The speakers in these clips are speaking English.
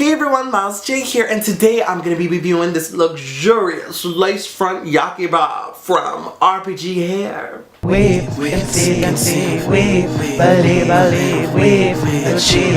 Hey everyone, Miles J here, and today I'm going to be reviewing this luxurious lace front Yaki bob from RPGHair. Wave, density, wave, believe, wave, achieve,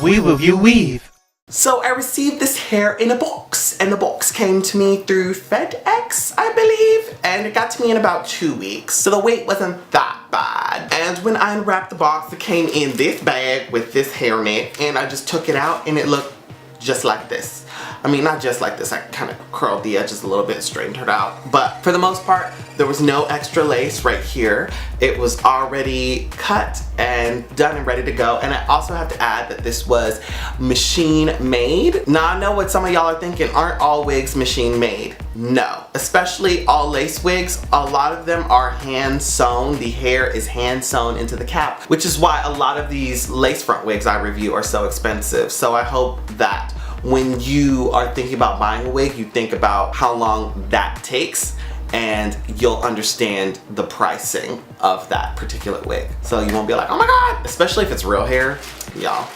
we review weave. So I received this hair in a box, and the box came to me through FedEx, I believe, and it got to me in about 2 weeks, so the wait wasn't that bad. And when I unwrapped the box, it came in this bag with this hairnet, and I just took it out and it looked just like this. I mean, not just like this, I kind of curled the edges a little bit, straightened it out. But for the most part, there was no extra lace right here. It was already cut and done and ready to go. And I also have to add that this was machine made. Now I know what some of y'all are thinking, aren't all wigs machine made? No, especially all lace wigs, a lot of them are hand sewn. The hair is hand sewn into the cap, which is why a lot of these lace front wigs I review are so expensive. So I hope that when you are thinking about buying a wig, you think about how long that takes and you'll understand the pricing of that particular wig. So you won't be like, oh my God, especially if it's real hair, y'all,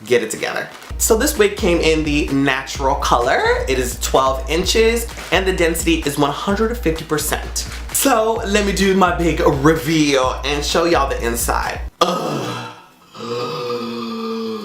get it together. So this wig came in the natural color. It is 12 inches and the density is 150%. So let me do my big reveal and show y'all the inside.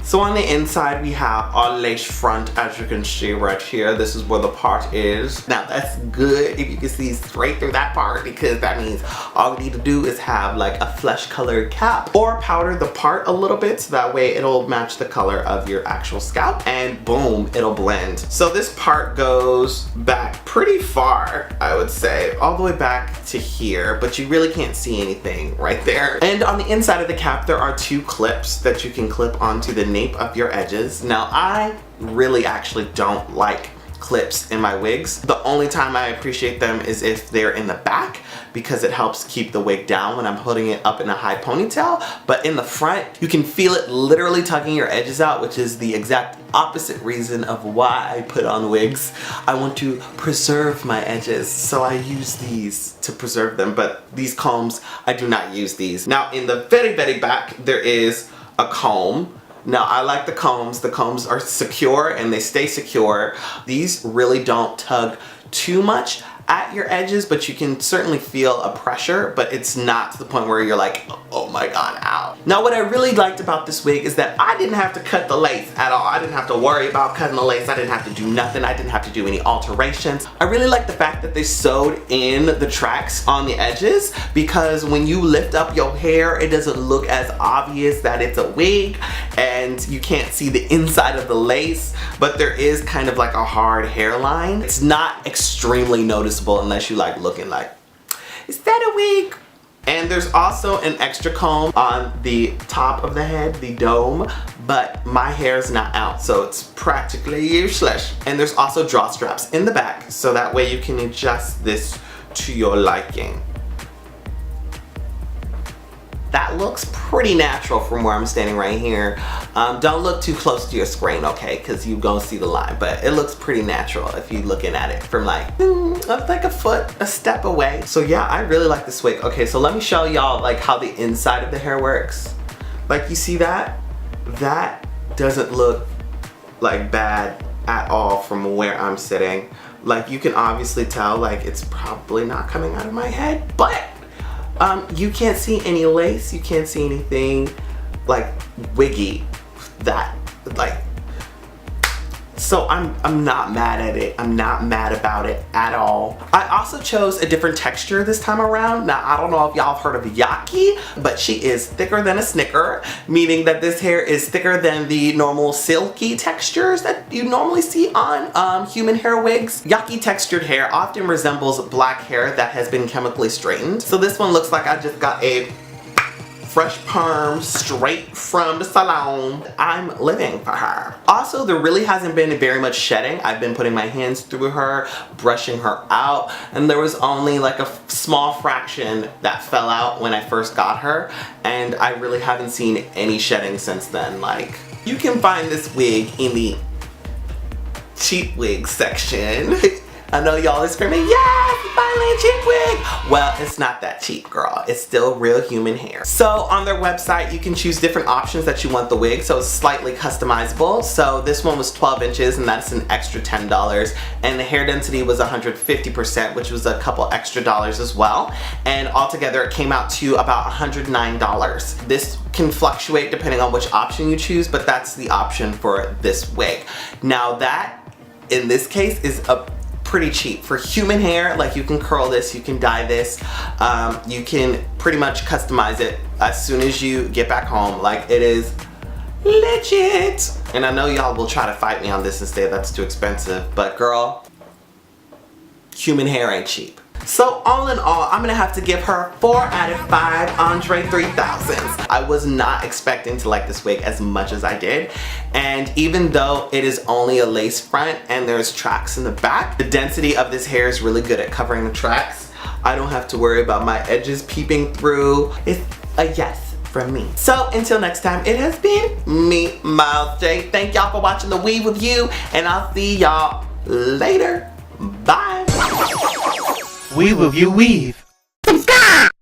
So on the inside we have our lace front, as you can see right here. This is where the part is. Now that's good if you can see straight through that part, because that means all we need to do is have like a flesh colored cap or powder the part a little bit so that way it'll match the color of your actual scalp, and boom, it'll blend. So this part goes back pretty far, I would say, all the way back to here, but you really can't see anything right there. And on the inside of the cap there are 2 clips that you can clip onto the nape of your edges. Now I really actually don't like clips in my wigs. The only time I appreciate them is if they're in the back, because it helps keep the wig down when I'm putting it up in a high ponytail. But in the front, you can feel it literally tugging your edges out, which is the exact opposite reason of why I put on wigs. I want to preserve my edges, so I use these to preserve them, but these combs, I do not use these. Now in the very, very back, there is a comb. Now I like the combs. The combs are secure and they stay secure. These really don't tug too much at your edges, but you can certainly feel a pressure, but it's not to the point where you're like, oh my God, ow. Now what I really liked about this wig is that I didn't have to cut the lace at all. I didn't have to worry about cutting the lace. I didn't have to do nothing. I didn't have to do any alterations. I really like the fact that they sewed in the tracks on the edges, because when you lift up your hair, it doesn't look as obvious that it's a wig and you can't see the inside of the lace, but there is kind of like a hard hairline. It's not extremely noticeable unless you like looking like, is that a wig? And there's also an extra comb on the top of the head, the dome, but my hair is not out, so it's practically useless. And there's also draw straps in the back, so that way you can adjust this to your liking. That looks pretty natural from where I'm standing right here. Don't look too close to your screen, okay? Because you're gonna see the line, but it looks pretty natural if you're looking at it from like a step away. So yeah, I really like this wig. Okay, so let me show y'all like how the inside of the hair works. Like you see that? That doesn't look like bad at all from where I'm sitting. Like you can obviously tell like it's probably not coming out of my head, but you can't see any lace, you can't see anything like wiggy that like, so I'm not mad at it. I'm not mad about it at all. I also chose a different texture this time around. Now I don't know if y'all have heard of Yaki, but she is thicker than a Snicker, meaning that this hair is thicker than the normal silky textures that you normally see on human hair wigs. Yaki textured hair often resembles black hair that has been chemically straightened. So this one looks like I just got a fresh perm straight from the salon. I'm living for her. Also, there really hasn't been very much shedding. I've been putting my hands through her, brushing her out, and there was only like a small fraction that fell out when I first got her, and I really haven't seen any shedding since then. Like, you can find this wig in the cheap wig section. I know y'all are screaming, yes, finally a cheap wig. Well, it's not that cheap, girl. It's still real human hair. So on their website, you can choose different options that you want the wig, so it's slightly customizable. So this one was 12 inches and that's an extra $10. And the hair density was 150%, which was a couple extra dollars as well. And altogether it came out to about $109. This can fluctuate depending on which option you choose, but that's the option for this wig. Now that, in this case, is a pretty cheap. For human hair, like you can curl this, you can dye this, you can pretty much customize it as soon as you get back home. Like, it is legit. And I know y'all will try to fight me on this and say that's too expensive, but girl, human hair ain't cheap. So all in all, I'm gonna have to give her 4 out of 5 Andre 3000s. I was not expecting to like this wig as much as I did. And even though it is only a lace front and there's tracks in the back, the density of this hair is really good at covering the tracks. I don't have to worry about my edges peeping through. It's a yes from me. So until next time, it has been me, Miles J. Thank y'all for watching the Weave with You, and I'll see y'all later. Bye. We will view weave.